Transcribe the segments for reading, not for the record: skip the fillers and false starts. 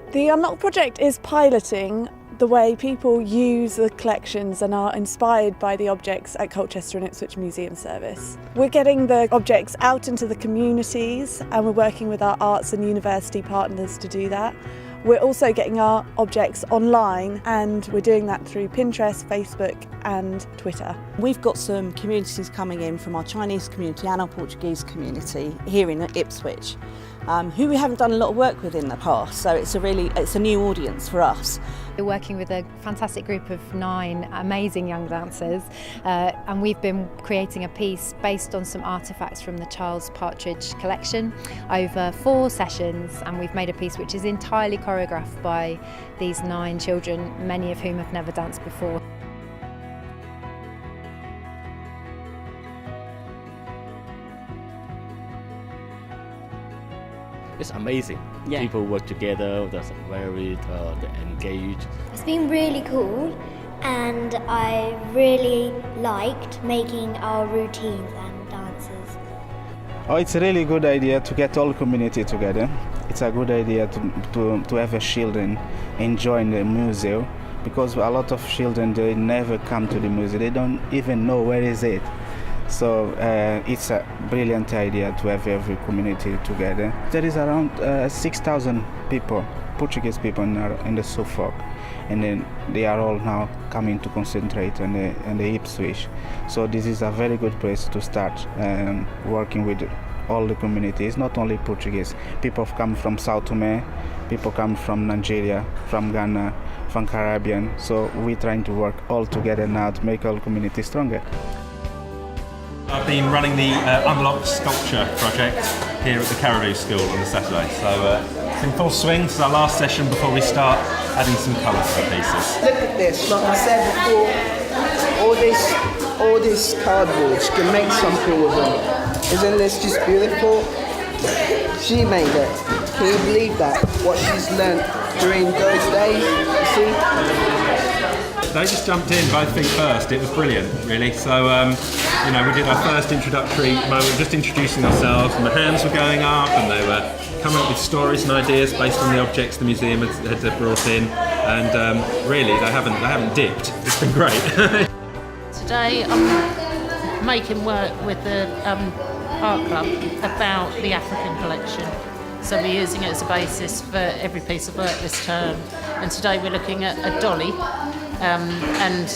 The Unlock project is piloting the way people use the collections and are inspired by the objects at Colchester and Ipswich Museum Service. We're getting the objects out into the communities and we're working with our arts and university partners to do that. We're also getting our objects online and we're doing that through Pinterest, Facebook and Twitter. We've got some communities coming in from our Chinese community and our Portuguese community here in Ipswich, who we haven't done a lot of work with in the past, so it's a new audience for us. We're working with a fantastic group of 9 amazing young dancers and we've been creating a piece based on some artefacts from the Charles Partridge collection over 4 sessions, and we've made a piece which is entirely choreographed by these 9 children, many of whom have never danced before. It's amazing. Yeah. People work together, that's very engaged. It's been really cool and I really liked making our routines and dances. Oh, it's a really good idea to get all community together. It's a good idea to have children enjoying the museum, because a lot of children, they never come to the museum, they don't even know where is it. So it's a brilliant idea to have every community together. There is around 6,000 people, Portuguese people in the Suffolk, and then they are all now coming to concentrate on the Ipswich. So this is a very good place to start working with all the communities, not only Portuguese. People come from Sao Tome, people come from Nigeria, from Ghana, from Caribbean. So we're trying to work all together now to make all communities stronger. I've been running the Unlock Sculpture project here at the Caribou School on the Saturday, so it's in full swing. This is our last session before we start adding some colour to the pieces. Look at this, like I said before, all this cardboard, she can make something with them. Isn't this just beautiful? She made it. Can you believe that? What she's learnt during those days, you see? They just jumped in, both feet first. It was brilliant, really. So, we did our first introductory moment, just introducing ourselves, and the hands were going up, and they were coming up with stories and ideas based on the objects the museum had brought in. And really, they haven't dipped. It's been great. Today, I'm making work with the art club about the African collection. So we're using it as a basis for every piece of work this term. And today we're looking at a dolly, and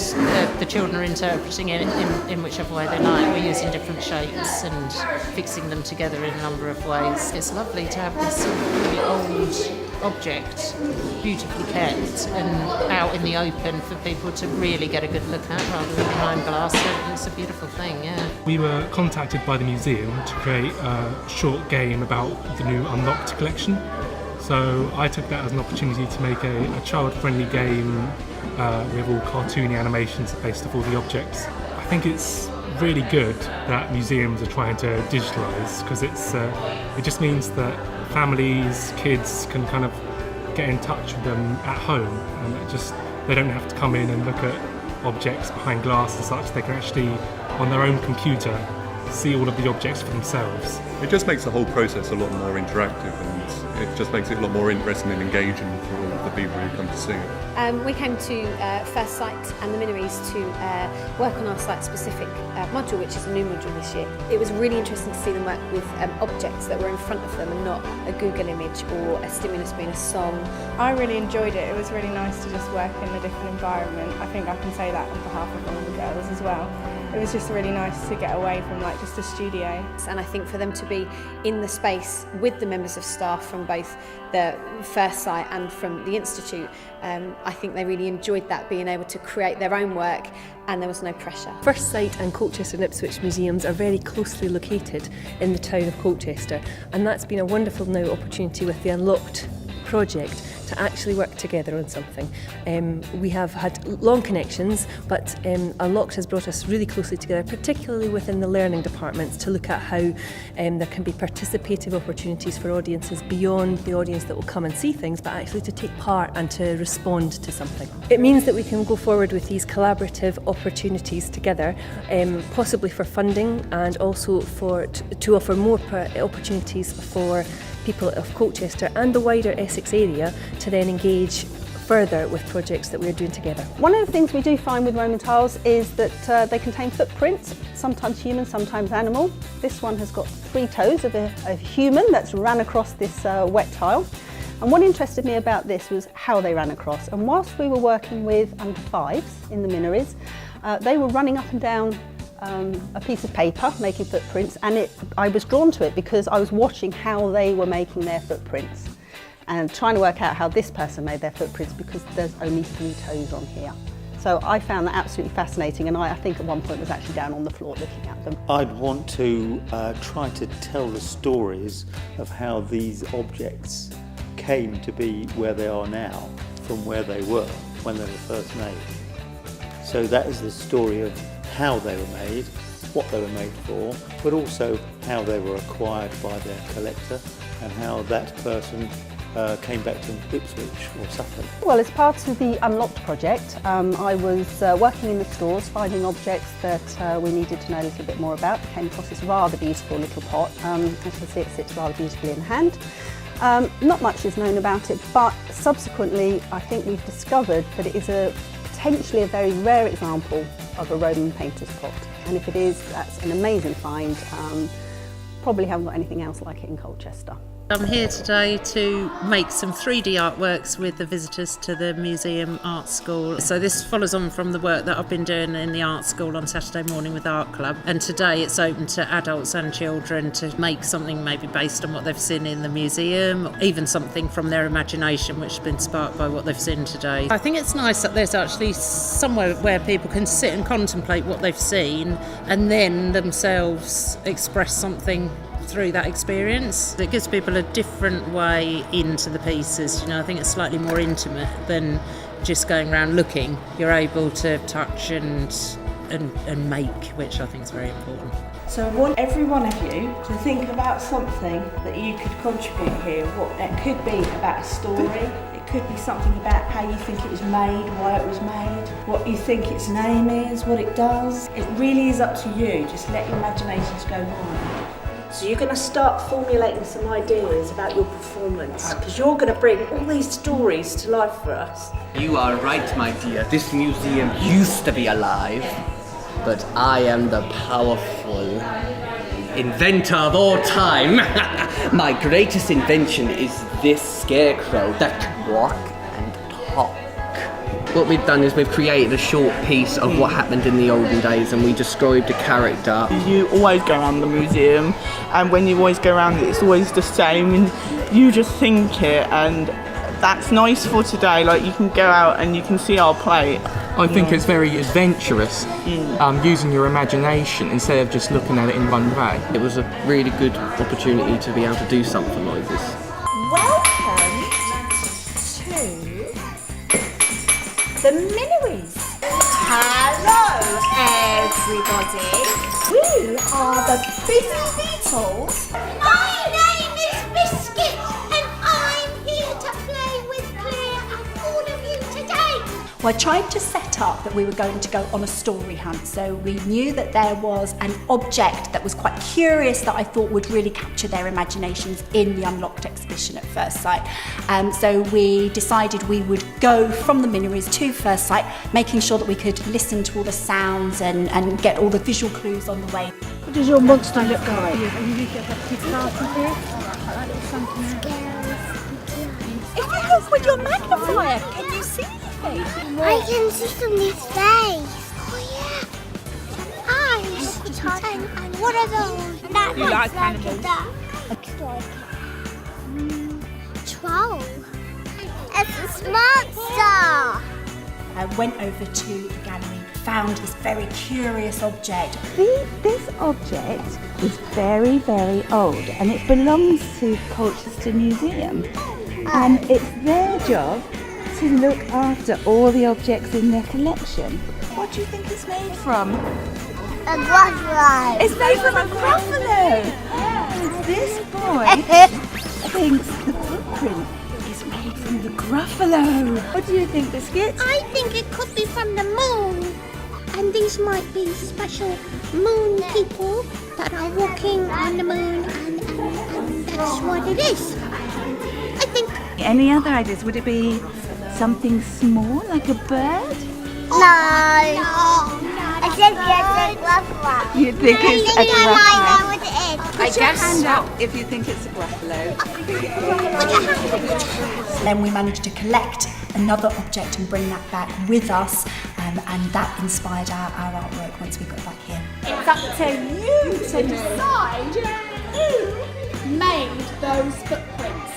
the children are interpreting it in whichever way they like. We're using different shapes and fixing them together in a number of ways. It's lovely to have this sort of really old object, beautifully kept and out in the open for people to really get a good look at rather than behind glass. It's a beautiful thing, yeah. We were contacted by the museum to create a short game about the new Unlocked collection. So I took that as an opportunity to make a child-friendly game with all cartoony animations based off all the objects. I think it's really good that museums are trying to digitalise, because it just means that families, kids can kind of get in touch with them at home, and they don't have to come in and look at objects behind glass and such. They can actually, on their own computer, see all of the objects for themselves. It just makes the whole process a lot more interactive, and it just makes it a lot more interesting and engaging for all of the people who come to see it. We came to First Sight and the Minories to work on our site-specific module, which is a new module this year. It was really interesting to see them work with objects that were in front of them and not a Google image or a stimulus being a song. I really enjoyed it. It was really nice to just work in a different environment. I think I can say that on behalf of all the girls as well. It was just really nice to get away from just a studio. And I think for them to be in the space with the members of staff from both the First Sight and from the Institute, I think they really enjoyed that, being able to create their own work and there was no pressure. First Sight and Colchester and Ipswich museums are very closely located in the town of Colchester, and that's been a wonderful now opportunity with the Unlocked project to actually work together on something. We have had long connections, but Unlocked has brought us really closely together, particularly within the learning departments, to look at how there can be participative opportunities for audiences beyond the audience that will come and see things, but actually to take part and to respond to something. It means that we can go forward with these collaborative opportunities together, possibly for funding and also to offer more opportunities for people of Colchester and the wider Essex area to then engage further with projects that we're doing together. One of the things we do find with Roman tiles is that they contain footprints, sometimes human, sometimes animal. This one has got 3 toes of a human that's ran across this wet tile. And what interested me about this was how they ran across. And whilst we were working with under 5s in the Minories, they were running up and down a piece of paper making footprints, and I was drawn to it because I was watching how they were making their footprints and trying to work out how this person made their footprints because there's only 3 toes on here. So I found that absolutely fascinating, and I think at one point was actually down on the floor looking at them. I'd want to try to tell the stories of how these objects came to be where they are now from where they were when they were first made. So that is the story of how they were made, what they were made for, but also how they were acquired by their collector and how that person came back to Ipswich or Suffolk. Well, as part of the Unlocked project, I was working in the stores, finding objects that we needed to know a little bit more about. I came across this rather beautiful little pot. As you can see, it sits rather beautifully in hand. Not much is known about it, but subsequently I think we've discovered that it is potentially a very rare example of a Roman painter's pot. And if it is, that's an amazing find. Probably haven't got anything else like it in Colchester. I'm here today to make some 3D artworks with the visitors to the Museum Art School. So this follows on from the work that I've been doing in the art school on Saturday morning with Art Club. And today it's open to adults and children to make something maybe based on what they've seen in the museum, or even something from their imagination which has been sparked by what they've seen today. I think it's nice that there's actually somewhere where people can sit and contemplate what they've seen and then themselves express something through that experience. It gives people a different way into the pieces. You know, I think it's slightly more intimate than just going around looking. You're able to touch and make, which I think is very important. So I want every one of you to think about something that you could contribute here. What it could be about a story, it could be something about how you think it was made, why it was made, what you think its name is, what it does. It really is up to you. Just let your imaginations go wild. So you're going to start formulating some ideas about your performance, because you're going to bring all these stories to life for us. You are right, my dear. This museum used to be alive, but I am the powerful inventor of all time. My greatest invention is this scarecrow that can walk and talk. What we've done is we've created a short piece of what happened in the olden days, and we described a character. You always go around the museum, and when you always go around it, it's always the same, and you just think it, and that's nice for today. Like, you can go out and you can see our plate. I think it's very adventurous, using your imagination instead of just looking at it in one way. It was a really good opportunity to be able to do something like this. Welcome to the Minories. Hello, everybody. We are the Busy Beetles. My name is Biscuit, and I'm here to play with Claire and all of you today. Well, I tried to set up that we were going to go on a story hunt, so we knew that there was an object that was quite curious that I thought would really capture their imaginations in the Unlocked exhibition at First Sight. So we decided we would go from the Minories to First Sight, making sure that we could listen to all the sounds and get all the visual clues on the way. What does your monster look like? If you look with your magnifier, can you see anything? I can see somebody's face. Oh yeah. Eyes. And what are those? That You like animals? Looks like 12. It's a smart star. I went over to the gallery, found this very curious object. This object is very, very old, and it belongs to Colchester Museum. And it's their job to look after all the objects in their collection. What do you think it's made from? A gruffalo. It's made from a gruffalo. And this boy thinks the footprint is made from the gruffalo. What do you think, Biscuit? I think it could be from the moon. And these might be special moon people that are walking on the moon, and that's what it is. I think. Any other ideas? Would it be something small, like a bird? No. I think it's a gruffalo. You think it's a I gruffalo? know what it is. Put your hand up if you think it's a gruffalo. Then we managed to collect another object and bring that back with us, and that inspired our artwork once we got back here. It's up to you to decide who made those footprints.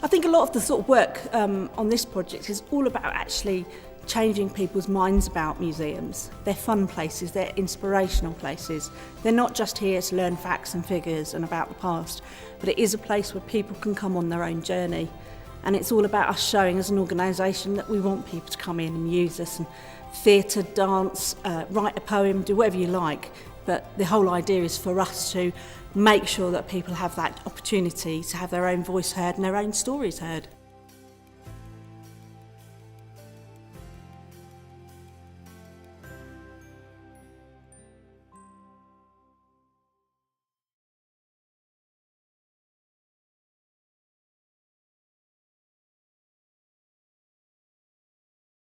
I think a lot of the sort of work on this project is all about actually changing people's minds about museums. They're fun places, they're inspirational places. They're not just here to learn facts and figures and about the past, but it is a place where people can come on their own journey. And it's all about us showing as an organisation that we want people to come in and use us, and theatre, dance, write a poem, do whatever you like. But the whole idea is for us to make sure that people have that opportunity to have their own voice heard and their own stories heard.